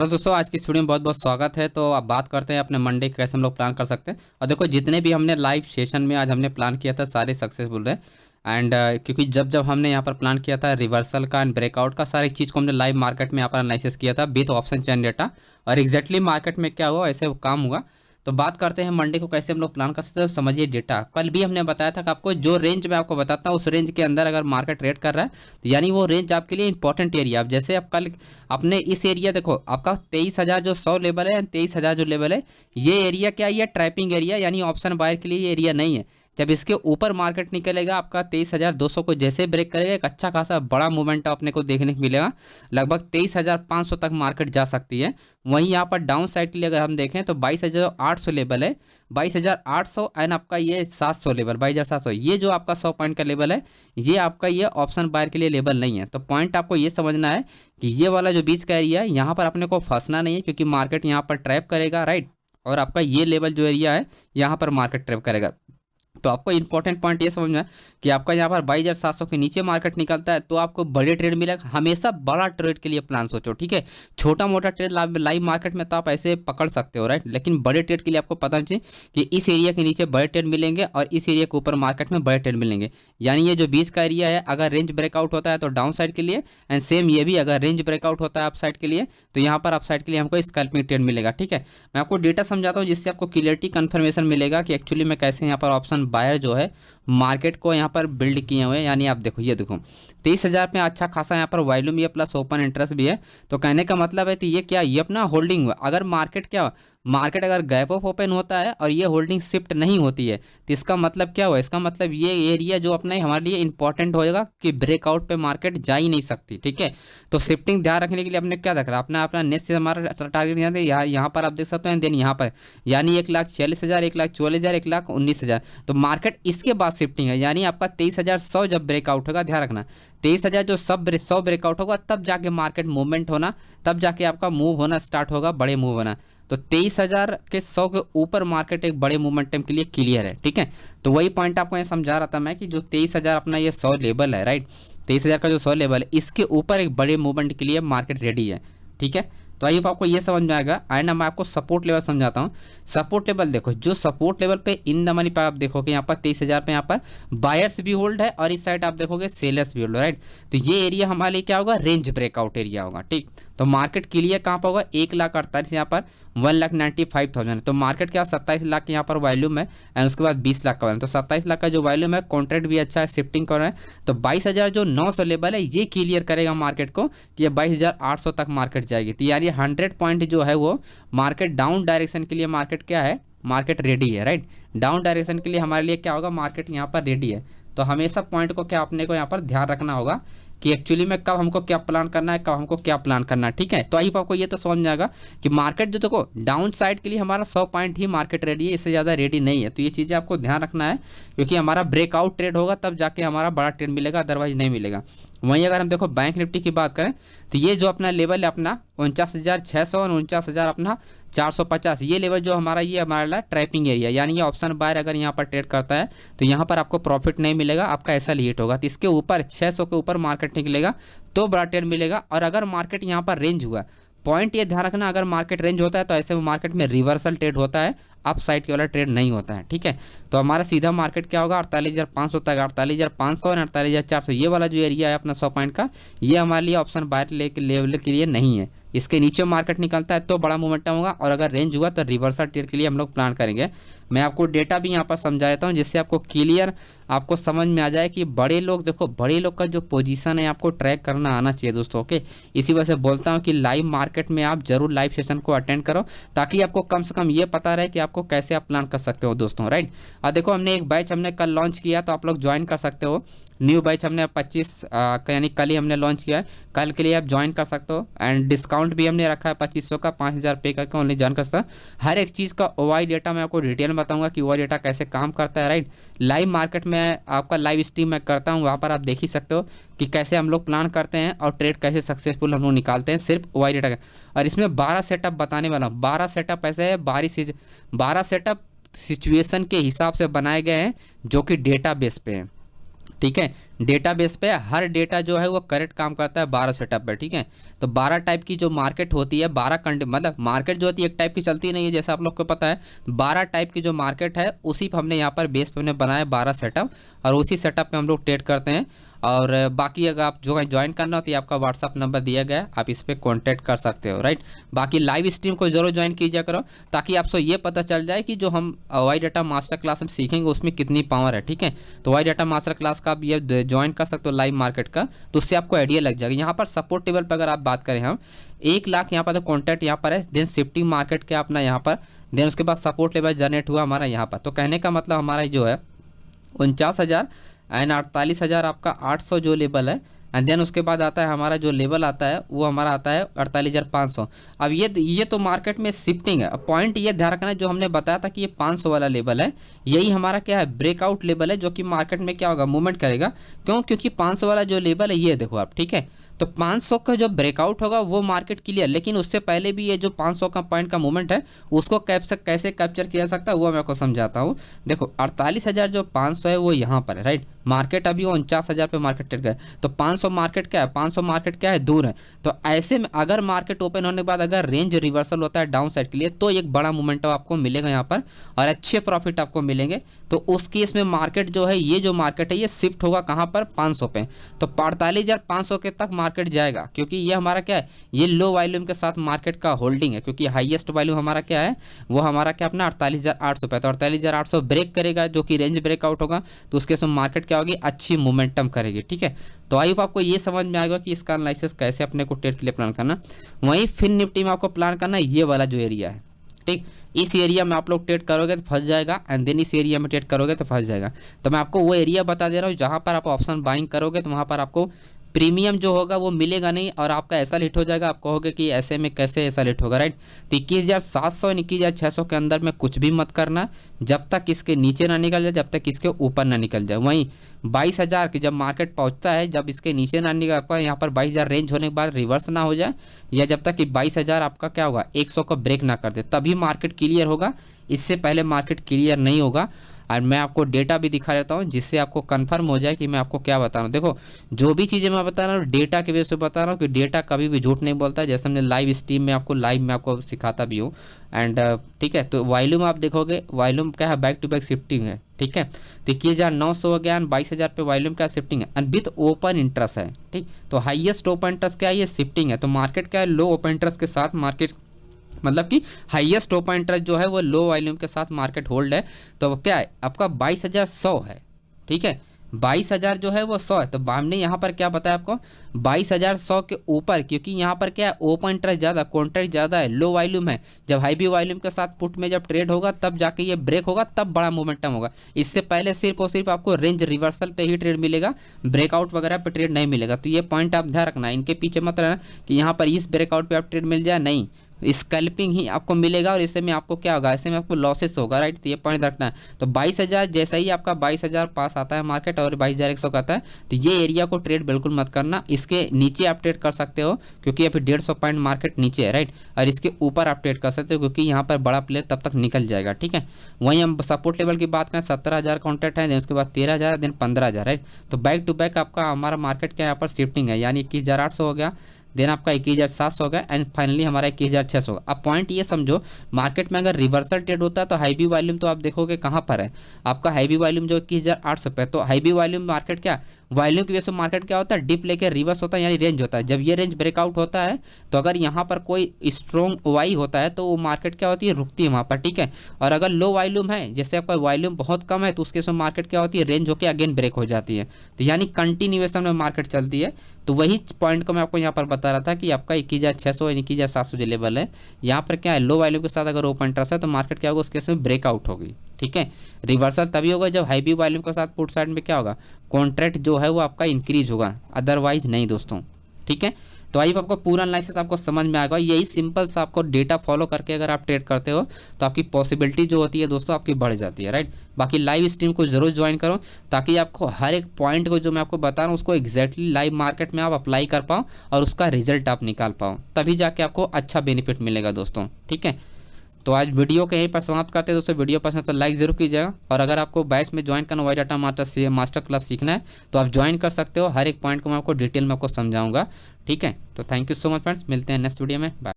तो दोस्तों आज की इस वीडियो में बहुत बहुत स्वागत है। तो अब बात करते हैं अपने मंडे कैसे हम लोग प्लान कर सकते हैं। और देखो जितने भी हमने लाइव सेशन में आज हमने प्लान किया था सारे सक्सेसफुल रहे। एंड क्योंकि जब जब हमने यहाँ पर प्लान किया था रिवर्सल का एंड ब्रेकआउट का सारी चीज़ को हमने लाइव मार्केट में यहाँ पर एनालिसिस किया था विथ ऑप्शन चैन डेटा, और एग्जैक्टली मार्केट में क्या हुआ ऐसे वो काम हुआ। तो बात करते हैं मंडे को कैसे हम लोग प्लान कर सकते हैं। समझिए डेटा कल भी हमने बताया था कि आपको जो रेंज मैं आपको बताता हूँ उस रेंज के अंदर अगर मार्केट ट्रेड कर रहा है तो यानी वो रेंज आपके लिए इंपॉर्टेंट एरिया। अब जैसे आप कल अपने इस एरिया देखो आपका 23,000 जो 100 लेवल है, 23,000 जो लेवल है, ये एरिया क्या है, ये ट्रैपिंग एरिया यानी ऑप्शन बायर के लिए ये एरिया नहीं है। जब इसके ऊपर मार्केट निकलेगा आपका 23,200 को जैसे ब्रेक करेगा एक अच्छा खासा बड़ा मूवमेंट अपने को देखने को मिलेगा। लगभग 23,500 तक मार्केट जा सकती है। वहीं यहाँ पर डाउन साइड के लिए अगर हम देखें तो 22,800 लेवल है, 22,800 एंड आपका ये 700 लेवल 22,700, ये जो आपका 100 पॉइंट का लेवल है ये आपका ये ऑप्शन बायर के लिए लेवल नहीं है। तो पॉइंट आपको ये समझना है कि ये वाला जो बीच का एरिया है यहाँ पर अपने को फंसना नहीं है, क्योंकि मार्केट यहाँ पर ट्रैप करेगा, राइट। और आपका ये लेवल जो एरिया है यहाँ पर मार्केट ट्रैप करेगा। तो आपको इंपॉर्टेंट पॉइंट ये समझना है कि आपका यहाँ पर 22,700 के नीचे मार्केट निकलता है तो आपको बड़े ट्रेड मिलेगा। हमेशा बड़ा ट्रेड के लिए प्लान सोचो, ठीक है। छोटा मोटा ट्रेड लाइव मार्केट में तो आप ऐसे पकड़ सकते हो, राइट, लेकिन बड़े ट्रेड के लिए आपको पता चाहिए कि इस एरिया के नीचे बड़े ट्रेड मिलेंगे और इस एरिया के ऊपर मार्केट में बड़े ट्रेड मिलेंगे। यानी ये जो 20 का एरिया है अगर रेंज ब्रेकआउट होता है तो डाउन साइड के लिए, एंड सेम ये भी अगर रेंज ब्रेकआउट होता है अप साइड के लिए तो यहाँ पर अप साइड के लिए हमको स्कैल्पिंग ट्रेड मिलेगा, ठीक है। मैं आपको डेटा समझाता हूँ जिससे आपको क्लियरिटी कन्फर्मेशन मिलेगा कि एक्चुअली में कैसे यहाँ पर ऑप्शन बायर जो है मार्केट को यहाँ पर बिल्ड किए हुए हैं। यानी आप देखो ये देखो 23,000 में अच्छा खासा यहाँ पर वॉल्यूम भी है प्लस ओपन इंटरेस्ट भी है। तो कहने का मतलब है कि ये क्या, ये अपना होल्डिंग हुआ। अगर मार्केट अगर गैप ऑफ ओपन होता है और ये होल्डिंग शिफ्ट नहीं होती है तो इसका मतलब क्या हुआ, इसका मतलब ये एरिया जो अपना हमारे लिए इंपॉर्टेंट होएगा कि ब्रेकआउट पे मार्केट जा ही नहीं सकती, ठीक है। तो शिफ्टिंग ध्यान रखने के लिए अपने क्या रखा अपना अपना नेक्स्ट से हमारा टारगेट यहाँ पर आप देख सकते हैं। देन यहाँ पर यानी 1,46,000, 1,44,000, 1,19,000। तो मार्केट इसके बाद शिफ्टिंग है, यानी आपका 23,100 जब ब्रेकआउट होगा, ध्यान रखना 23,000 जो 100 ब्रेकआउट होगा तब जाके मार्केट मूवमेंट होना, तब जाके आपका मूव होना स्टार्ट होगा, बड़े मूव होना। तो 23,000 के 100 के ऊपर मार्केट एक बड़े मोमेंटम के लिए क्लियर है, ठीक है। तो वही पॉइंट आपको ये समझा रहा था मैं कि जो 23,000 अपना ये 100 लेवल है, राइट, 23,000 का जो 100 लेवल है इसके ऊपर एक बड़े मूवमेंट के लिए मार्केट रेडी है, ठीक है। तो आइए आपको ये समझ में आएगा। एंड मैं आपको सपोर्ट लेवल समझाता हूँ। सपोर्ट लेवल देखो, जो सपोर्ट लेवल पे इन द मनी पे आप देखोगे यहाँ पर 23,000 पे यहाँ पर बायर्स भी होल्ड है और इस साइड आप देखोगे सेलर्स भी होल्ड है, राइट। तो ये एरिया हमारे लिए क्या होगा, रेंज ब्रेकआउट एरिया होगा, ठीक। तो मार्केट क्लियर कहाँ पर होगा, 1,48,000 यहाँ पर 1,95,000। तो मार्केट क्या 27 लाख यहाँ पर वॉल्यूम है एंड उसके बाद 20 लाख का वॉल्यूम। तो 27 लाख का जो वॉल्यूम है, कॉन्ट्रैक्ट भी अच्छा है, शिफ्टिंग कर रहा है। तो 22,900 लेवल है ये क्लियर करेगा मार्केट को कि ये 22,800 तक मार्केट जाएगी। तो यार ये 100 पॉइंट जो है वो मार्केट डाउन डायरेक्शन के लिए मार्केट क्या है, मार्केट रेडी है, राइट। डाउन डायरेक्शन के लिए हमारे लिए क्या होगा, मार्केट यहाँ पर रेडी है। तो हमेशा पॉइंट को क्या अपने को यहाँ पर ध्यान रखना होगा कि एक्चुअली में कब हमको क्या प्लान करना है, कब हमको क्या प्लान करना है, ठीक है। तो आई आपको ये तो समझ में आएगा कि मार्केट जो देखो डाउन साइड के लिए हमारा 100 पॉइंट ही मार्केट रेडी है, इससे ज़्यादा रेडी नहीं है। तो ये चीज़ें आपको ध्यान रखना है क्योंकि हमारा ब्रेकआउट ट्रेड होगा तब जाके हमारा बड़ा ट्रेड मिलेगा, अदरवाइज नहीं मिलेगा। वहीं अगर हम देखो बैंक निफ्टी की बात करें तो ये जो अपना लेवल है अपना 49,600 और 49,000 अपना 450, ये लेवल जो हमारा ये हमारा ट्रैपिंग एरिया, यानी ये ऑप्शन बायर अगर यहाँ पर ट्रेड करता है तो यहाँ पर आपको प्रॉफिट नहीं मिलेगा, आपका ऐसा हिट होगा। तो इसके ऊपर 600 के ऊपर मार्केट निकलेगा तो बड़ा ट्रेड मिलेगा। और अगर मार्केट यहाँ पर रेंज हुआ, पॉइंट ये ध्यान रखना, अगर मार्केट रेंज होता है तो ऐसे में मार्केट में रिवर्सल ट्रेड होता है, अप साइड के वाला ट्रेड नहीं होता है, ठीक है। तो हमारा सीधा मार्केट क्या होगा 48,500 तक, 48,500 और 48,400 ये वाला जो एरिया है अपना 100 पॉइंट का, ये हमारे लिए ऑप्शन बायर लेवल के लिए नहीं है। इसके नीचे मार्केट निकलता है तो बड़ा मोमेंटम होगा और अगर रेंज हुआ तो रिवर्सल ट्रेड के लिए हम लोग प्लान करेंगे। मैं आपको डेटा भी यहाँ पर समझा देता हूँ जिससे आपको क्लियर आपको समझ में आ जाए कि बड़े लोग देखो, बड़े लोग का जो पोजीशन है आपको ट्रैक करना आना चाहिए दोस्तों, ओके। इसी वजह से बोलता हूँ कि लाइव मार्केट में आप जरूर लाइव सेशन को अटेंड करो ताकि आपको कम से कम ये पता रहे कि आपको कैसे आप प्लान कर सकते हो दोस्तों, राइट। और देखो हमने एक बैच हमने कल लॉन्च किया तो आप लोग ज्वाइन कर सकते हो। न्यू बैच हमने 25 यानी कल ही हमने लॉन्च किया है, कल के लिए आप ज्वाइन कर सकते हो। एंड डिस्काउंट भी हमने रखा है 2500 का, 5,000 पे करके ओनली ज्वाइन कर सकते हो। हर एक चीज़ का ओवाई डेटा मैं आपको डिटेल में बताऊंगा कि ओवाई डेटा कैसे काम करता है, राइट। लाइव मार्केट में आपका लाइव स्ट्रीम मैं करता हूँ, वहाँ पर आप देख ही सकते हो कि कैसे हम लोग प्लान करते हैं और ट्रेड कैसे सक्सेसफुल हम लोग निकालते हैं सिर्फ ओवाई डेटा का। और इसमें 12 सेटअप बताने वाला हूँ। 12 सेटअप ऐसे है, 12 सेटअप सिचुएशन के हिसाब से बनाए गए हैं जो कि डेटा बेस पे हैं। ठीक है। डेटाबेस पे हर डेटा जो है वो करेक्ट काम करता है 12 सेटअप पे, ठीक है। तो 12 टाइप की जो मार्केट होती है, 12 मतलब मार्केट जो होती है एक टाइप की चलती नहीं है, जैसा आप लोग को पता है। 12 टाइप की जो मार्केट है उसी पर हमने यहाँ पर बेस पे हमने बनाया 12 सेटअप, और उसी सेटअप पे हम लोग ट्रेड करते हैं। और बाकी अगर आप जो ज्वाइन करना हो तो ये आपका व्हाट्सअप नंबर दिया गया है, आप इस पर कॉन्टैक्ट कर सकते हो, राइट। बाकी लाइव स्ट्रीम को जरूर ज्वाइन कीजिए करो, ताकि आपको ये पता चल जाए कि जो हम वाई डाटा मास्टर क्लास में सीखेंगे उसमें कितनी पावर है, ठीक है। तो वाई डाटा मास्टर क्लास का आप ये ज्वाइन कर सकते हो लाइव मार्केट का, तो उससे आपको आइडिया लग जाएगा। यहाँ पर सपोर्ट टेबल पर अगर आप बात करें, हम 1 लाख यहाँ पर तो कॉन्टैक्ट यहाँ पर है, देन शिफ्टिंग मार्केट के अपना यहाँ पर, देन उसके बाद सपोर्ट लेवल जनरेट हुआ हमारा यहाँ पर। तो कहने का मतलब हमारा जो है 49,000 एंड 48,000 आपका 800 जो लेवल है, एंड देन उसके बाद आता है हमारा जो लेवल आता है वो हमारा आता है 48,500। अब ये तो मार्केट में शिफ्टिंग है। अब पॉइंट ये ध्यान रखना है, जो हमने बताया था कि ये 500 वाला लेवल है, यही हमारा क्या है, ब्रेकआउट लेवल है, जो कि मार्केट में क्या होगा, मूवमेंट करेगा। क्योंकि 500 वाला जो लेवल है ये देखो आप, ठीक है। तो 500 का जो ब्रेकआउट होगा वो मार्केट क्लियर, लेकिन उससे पहले भी ये जो 500 का पॉइंट का मूवमेंट है उसको कैसे कैप्चर किया जा सकता है वो मैं आपको समझाता हूँ। देखो 48,000 जो 500 है वो यहाँ पर है, राइट। मार्केट अभी 49,000 पे मार्केट ट्रेड गया, तो 500 मार्केट क्या है, 500 मार्केट क्या है, दूर है। तो ऐसे में अगर मार्केट ओपन होने के बाद अगर रेंज रिवर्सल होता है डाउन साइड के लिए, तो एक बड़ा मोमेंटम आपको मिलेगा यहाँ पर, और अच्छे प्रॉफिट आपको मिलेंगे। तो उस केस में मार्केट जो है, ये जो मार्केट है ये शिफ्ट होगा कहाँ पर, 500 पे। तो 48,500 के तक मार्केट जाएगा, क्योंकि ये हमारा क्या है, ये लो वॉल्यूम के साथ मार्केट का होल्डिंग है। क्योंकि हाईएस्ट वॉल्यूम हमारा क्या है, वो हमारा क्या अपना 48,800 पे। तो 48,800 ब्रेक करेगा, जो कि रेंज ब्रेकआउट होगा, तो उसके समय मार्केट क्या होगी, अच्छी मोमेंटम करेगी, ठीक है। तो आई होप आपको ये समझ में आएगा कि इसका एनालिसिस कैसे अपने को ट्रेड के लिए प्लान करना। वहीं फिन निफ्टी में आपको प्लान करना है ये वाला जो एरिया है, ठीक। इस एरिया में आप लोग ट्रेड करोगे तो फंस जाएगा, एंड देन इस एरिया में ट्रेड करोगे तो फंस जाएगा। तो मैं आपको वो एरिया बता दे रहा हूँ, जहाँ पर आप ऑप्शन बाइंग करोगे तो वहाँ पर आपको प्रीमियम जो होगा वो मिलेगा नहीं, और आपका ऐसा लेट हो जाएगा, आप कहोगे कि ऐसे में कैसे ऐसा लेट होगा, राइट। तो 21,700 21,600 के अंदर में कुछ भी मत करना, जब तक इसके नीचे ना निकल जाए, जब तक इसके ऊपर ना निकल जाए। वहीं 22,000 की जब मार्केट पहुंचता है, जब इसके नीचे ना निकल, आपका यहाँ पर 22,000 रेंज होने के बाद रिवर्स ना हो जाए, या जब तक कि 22,000 आपका क्या होगा 100 को ब्रेक ना कर दे, तभी मार्केट क्लियर होगा। इससे पहले मार्केट क्लियर नहीं होगा। और मैं आपको डेटा भी दिखा देता हूँ, जिससे आपको कंफर्म हो जाए कि मैं आपको क्या बता रहा हूँ। देखो जो भी चीज़ें मैं बता रहा हूँ डेटा के वजह से बता रहा हूँ, कि डेटा कभी भी झूठ नहीं बोलता है। जैसे हमने लाइव स्ट्रीम में आपको सिखाता भी हूँ, एंड ठीक है। तो वॉल्यूम आप देखोगे, वॉल्यूम क्या है, बैक टू बैक शिफ्टिंग है, ठीक है। तो 21,900 हो गया, 22,000 पे वॉल्यूम क्या शिफ्टिंग है, एंड विथ ओपन इंटरेस्ट है, ठीक। तो हाईएस्ट ओपन इंटरेस्ट क्या है, ये शिफ्टिंग है। तो मार्केट क्या है, लो ओपन इंटरेस्ट के साथ मार्केट, मतलब कि हाईएस्ट ओपन इंटरेस्ट जो है वो लो वॉल्यूम के साथ मार्केट होल्ड है। तो क्या है आपका 22,100 है, ठीक है। 22,000 जो है वो 100 है। तो हमने यहाँ पर क्या बताया आपको, 22,100 के ऊपर, क्योंकि यहाँ पर क्या है ओपन इंटरेस्ट ज़्यादा, कॉन्ट्रैक्ट ज़्यादा है, लो वॉल्यूम है। जब हाई वॉल्यूम के साथ पुट में जब ट्रेड होगा तब जाके ये ब्रेक होगा, तब बड़ा मोमेंटम होगा। इससे पहले सिर्फ और सिर्फ आपको रेंज रिवर्सल पे ही ट्रेड मिलेगा, ब्रेकआउट वगैरह पे ट्रेड नहीं मिलेगा। तो ये पॉइंट आप ध्यान रखना, इनके पीछे मत रहना कि यहाँ पर इस ब्रेकआउट पे आप ट्रेड मिल जाए, नहीं, स्कैल्पिंग ही आपको मिलेगा, और इससे में आपको क्या होगा, ऐसे में आपको लॉसेस होगा, राइट। तो ये पॉइंट रखना है। तो 22,000 जैसा ही आपका 22,000 पास आता है मार्केट, और 22,100 का आता है, तो ये एरिया को ट्रेड बिल्कुल मत करना। इसके नीचे आप ट्रेड कर सकते हो, क्योंकि अभी 150 पॉइंट मार्केट नीचे है, राइट। और इसके ऊपर आप ट्रेड कर सकते हो, क्योंकि यहाँ पर बड़ा प्लेयर तब तक निकल जाएगा, ठीक है। वहीं हम सपोर्ट लेवल की बात करें, 17,000 कॉन्टैक्ट है, देन उसके बाद 13,000, देन 15,000, राइट। तो बैक टू बैक आपका हमारा मार्केट क्या यहाँ पर शिफ्टिंग है, यानी 21,800 हो गया, देन आपका 21,700 हो गया, एंड फाइनली हमारा 21,600 होगा। अब पॉइंट ये समझो, मार्केट में अगर रिवर्सल ट्रेड होता है तो हाई बी वॉल्यूम तो आप देखोगे कहाँ पर है, आपका हाई बी वॉल्यूम जो 21,800 पे। तो हाई बी वॉल्यूम मार्केट क्या, वॉल्यूम की वजह से मार्केट क्या होता है, डिप लेके रिवर्स होता है, यानी रेंज होता है। जब ये रेंज ब्रेकआउट होता है, तो अगर यहाँ पर कोई स्ट्रॉन्ग वाई होता है तो वो मार्केट क्या होती है, रुकती है वहाँ पर, ठीक है। और अगर लो वॉल्यूम है, जैसे आपका वॉल्यूम बहुत कम है, तो उसके समय मार्केट क्या होती है, रेंज होकर अगेन ब्रेक हो जाती है। तो यानी कंटिन्यूएशन में मार्केट चलती है। तो वही पॉइंट को मैं आपको यहाँ पर बता रहा था कि आपका 21,600 21,700 जो लेवल है, यहाँ पर क्या है, लो वॉल्यूम के साथ अगर ओपन इंटरेस्ट है तो मार्केट क्या होगा, उसके इसमें ब्रेकआउट होगी, ठीक है। रिवर्सल तभी होगा जब हाई बी वॉल्यूम के साथ पुट साइड में क्या होगा, कॉन्ट्रैक्ट जो है वो आपका इंक्रीज होगा, अदरवाइज नहीं दोस्तों, ठीक है। तो आई आपको पूरा एनालिसिस आपको समझ में आएगा। यही सिंपल सा आपको डेटा फॉलो करके अगर आप ट्रेड करते हो तो आपकी पॉसिबिलिटी जो होती है दोस्तों आपकी बढ़ जाती है, राइट। बाकी लाइव स्ट्रीम को जरूर ज्वाइन करो, ताकि आपको हर एक पॉइंट को जो मैं आपको बता रहा हूँ उसको एग्जैक्टली लाइव मार्केट में आप अप्लाई कर पाओ, और उसका रिजल्ट आप निकाल पाओ, तभी जाके आपको अच्छा बेनिफिट मिलेगा दोस्तों, ठीक है। तो आज वीडियो के यहीं पर समाप्त करते हैं। दोस्तों वीडियो पसंद तो लाइक जरूर कीजिएगा, और अगर आपको बैच में ज्वाइन करना, वाई डाटा मास्टर क्लास सीखना है तो आप ज्वाइन कर सकते हो। हर एक पॉइंट को मैं आपको डिटेल में आपको समझाऊंगा। ठीक है, तो thank you so much friends, मिलते हैं नेक्स्ट वीडियो में, बाय।